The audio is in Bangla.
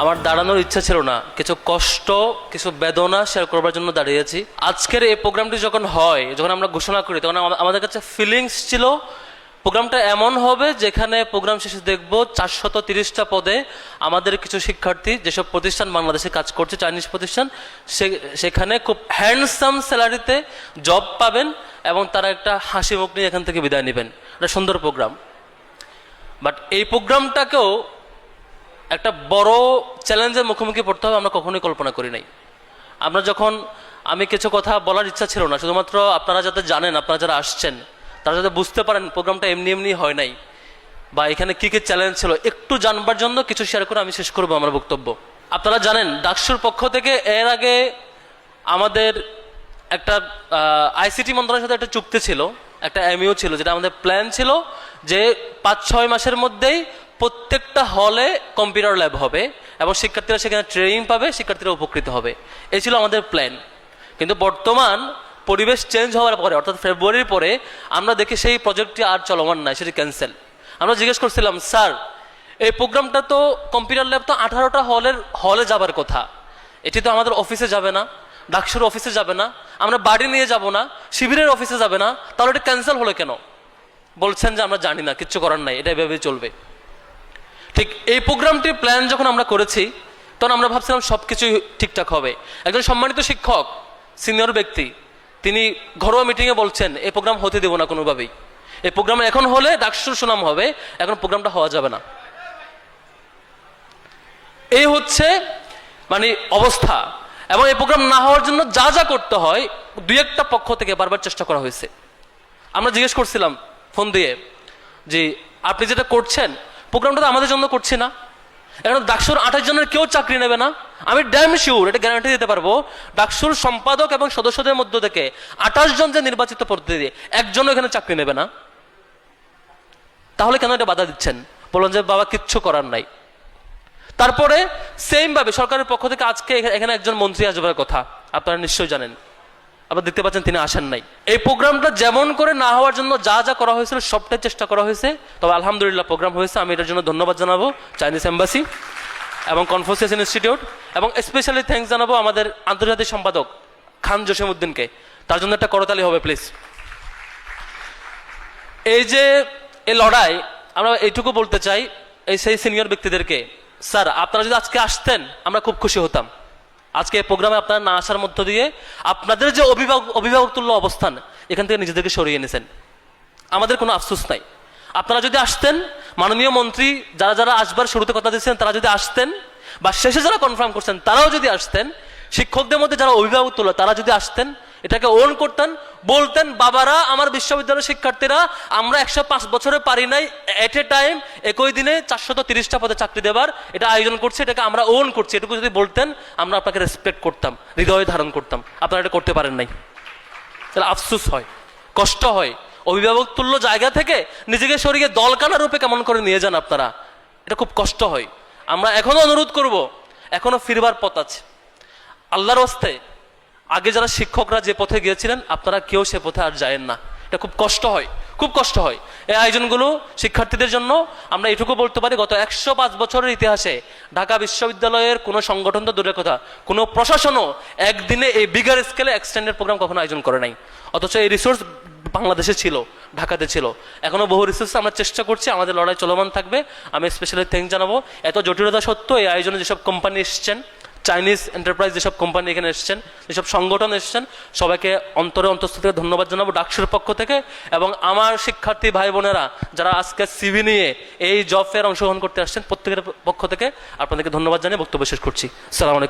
আমার দাঁড়ানোর ইচ্ছা ছিল না, কিছু কষ্ট কিছু বেদনা শেয়ার করবার জন্য দাঁড়িয়েছি। আজকের এই প্রোগ্রামটি যখন হয়, যখন আমরা ঘোষণা করি, তখন আমাদের কাছে ফিলিংস ছিল প্রোগ্রামটা এমন হবে যেখানে প্রোগ্রাম শেষে দেখব 430টা পদে আমাদের কিছু শিক্ষার্থী যেসব প্রতিষ্ঠান বাংলাদেশে কাজ করছে, চাইনিজ প্রতিষ্ঠান, সেখানে খুব হ্যান্ডসাম স্যালারিতে জব পাবেন এবং তারা একটা হাসি মুখ নিয়ে এখান থেকে বিদায় নেবেন। একটা সুন্দর প্রোগ্রাম। বাট এই প্রোগ্রামটাকেও একটা বড় চ্যালেঞ্জের মুখোমুখি পড়তে হবে আমরা কখনোই কল্পনা করি নাই। আমি কিছু কথা বলার ইচ্ছা ছিল না, শুধুমাত্র আপনারা যাতে জানেন, আপনারা যারা আসছেন তারা যাতে বুঝতে পারেন প্রোগ্রামটা এমনি এমনি হয় নাই, বা এখানে কী কী চ্যালেঞ্জ ছিল একটু জানবার জন্য কিছু শেয়ার করে আমি শেষ করবো আমার বক্তব্য। আপনারা জানেন ডাকসুর পক্ষ থেকে এর আগে আমাদের একটা আইসিটি মন্ত্রণালয়ের সাথে একটা চুক্তি ছিল, একটা এমইউ ছিল, যেটা আমাদের প্ল্যান ছিল যে 5-6 মাসের মধ্যেই প্রত্যেকটা হলে কম্পিউটার ল্যাব হবে এবং শিক্ষার্থীরা সেখানে ট্রেনিং পাবে, শিক্ষার্থীরা উপকৃত হবে। এই ছিল আমাদের প্ল্যান। কিন্তু বর্তমান পরিবেশ চেঞ্জ হওয়ার পরে, অর্থাৎ ফেব্রুয়ারির পরে আমরা দেখি সেই প্রজেক্টটি আর চলমান নাই, সেটি ক্যান্সেল। আমরা জিজ্ঞেস করছিলাম, স্যার এই প্রোগ্রামটা তো কম্পিউটার ল্যাব তো 18টা হলে যাবার কথা, এটি তো আমাদের অফিসে যাবে না, ডাকসুর অফিসে যাবে না, আমরা বাড়ি নিয়ে যাব না, শিবিরের অফিসে যাবে না, তাহলে এটা ক্যান্সেল হলো কেন? বলছেন যে আমরা জানি না, কিচ্ছু করার নাই, এটা এভাবেই চলবে। ঠিক এই প্রোগ্রামটির প্ল্যান যখন আমরা করেছি তখন আমরা ভাবছিলাম সব কিছুই ঠিকঠাক হবে। একজন সম্মানিত শিক্ষক, সিনিয়র ব্যক্তি, তিনি ঘরোয়া মিটিংয়ে বলছেন এই প্রোগ্রাম হতে দেবো না কোনোভাবেই, এই প্রোগ্রাম এখন হলে ডাকসুর সুনাম হবে, এখন প্রোগ্রামটা হওয়া যাবে না। এই হচ্ছে মানে অবস্থা। এবং এই প্রোগ্রাম না হওয়ার জন্য যা যা করতে হয় 2-1টা পক্ষ থেকে বারবার চেষ্টা করা হয়েছে। আমরা জিজ্ঞেস করছিলাম ফোন দিয়ে যে আপনি যেটা করছেন প্রোগ্রামটা তো আমাদের জন্য করছি না, এখন ডাকসুর 28 জনের কেউ চাকরি নেবে না। আমি ড্যাম শিওর, এটা গ্যারান্টি দিতে পারবো, ডাকসুর সম্পাদক এবং সদস্যদের মধ্য থেকে 28 জন যে নির্বাচিত প্রতিনিধি, একজনও এখানে চাকরি নেবে না। তাহলে কেন এটা বাধা দিচ্ছেন? বললেন যে বাবা কিচ্ছু করার নাই। তারপরে সেম ভাবে সরকারের পক্ষ থেকে আজকে এখানে একজন মন্ত্রী আসবার কথা, আপনারা নিশ্চয়ই জানেন, আপনারা দেখতে পাচ্ছেন তিনি আসেন নাই। এই প্রোগ্রামটা যেমন করে না হওয়ার জন্য যা যা করা হয়েছিল সবটাই চেষ্টা করা হয়েছে, তবে আলহামদুলিল্লাহ প্রোগ্রাম হয়েছে। আমি এটার জন্য ধন্যবাদ জানাবো চাইনিজ এম্বাসি এবং কনফুসিয়াস ইনস্টিটিউট, এবং স্পেশালি থ্যাঙ্কস জানাবো আমাদের আন্তর্জাতিক সম্পাদক খান জসিমউদ্দিনকে। তার জন্য একটা করতালি হবে প্লিজ। এই যে এই লড়াই, আমরা এইটুকু বলতে চাই সেই সিনিয়র ব্যক্তিদেরকে, স্যার আপনারা যদি আজকে আসতেন আমরা খুব খুশি হতাম। আজকে এই প্রোগ্রামে আপনারা না আসার মধ্য দিয়ে আপনাদের যে অভিভাবক তুল্য অবস্থান, এখান থেকে নিজেদেরকে সরিয়ে এনেছেন, আমাদের কোনো আফসোস নাই। আপনারা যদি আসতেন, মাননীয় মন্ত্রী যারা যারা আসবার শুরুতে কথা দিচ্ছেন তারা যদি আসতেন, বা শেষে যারা কনফার্ম করছেন তারাও যদি আসতেন, শিক্ষকদের মধ্যে যারা অভিভাবক তুল্য তারা যদি আসতেন, এটাকে ওন করতেন, বলতেন বাবারা আমার বিশ্ববিদ্যালয়ের শিক্ষার্থীরা আমরা 105 বছরে পারি নাই এট এ টাইম একই দিনে 430টা পদে চাকরি দেবার, এটা আয়োজন করছে, এটাকে আমরা ওন করছি, এটুকু যদি বলতেন আমরা আপনাকে রেসপেক্ট করতাম, হৃদয়ে ধারণ করতাম। আপনারা এটা করতে পারেন নাই, তাহলে আফসোস হয়, কষ্ট হয়। অভিভাবক তুল্য জায়গা থেকে নিজেকে সরিয়ে দলকানা রূপে কেমন করে নিয়ে যান আপনারা, এটা খুব কষ্ট হয়। আমরা এখনো অনুরোধ করব, এখনো ফিরবার পথ আছে। আল্লাহর হস্তে আগে যারা শিক্ষকরা যে পথে গিয়েছিলেন আপনারা কেউ সে পথে আর যায়েন না, এটা খুব কষ্ট হয়, খুব কষ্ট হয়। এই আয়োজনগুলো শিক্ষার্থীদের জন্য আমরা এটুকু বলতে পারি, গত 105 বছরের ইতিহাসে ঢাকা বিশ্ববিদ্যালয়ের কোনো সংগঠন তো দূরের কথা, কোনো প্রশাসনও একদিনে এই বিগার স্কেলে এক্সটেন্ডেড প্রোগ্রাম কখনো আয়োজন করে নাই। অথচ এই রিসোর্স বাংলাদেশে ছিল, ঢাকাতে ছিল, এখনো বহু রিসোর্স আমরা চেষ্টা করছি, আমাদের লড়াই চলমান থাকবে। আমি স্পেশালি থ্যাঙ্কস জানাবো, এত জটিলতা সত্ত্বেও এই আয়োজনে যেসব কোম্পানি এসছেন, চাইনিজ এন্টারপ্রাইজ যেসব কোম্পানি এখানে এসছেন, যেসব সংগঠন এসছেন, সবাইকে অন্তঃস্থল থেকে ধন্যবাদ জানাবো ডাকসুর পক্ষ থেকে। এবং আমার শিক্ষার্থী ভাই বোনেরা যারা আজকে সিভি নিয়ে এই জব ফেয়ার অংশগ্রহণ করতে আসছেন, প্রত্যেকের পক্ষ থেকে আপনাদেরকে ধন্যবাদ জানিয়ে বক্তব্য শেষ করছি। আসসালামু আলাইকুম।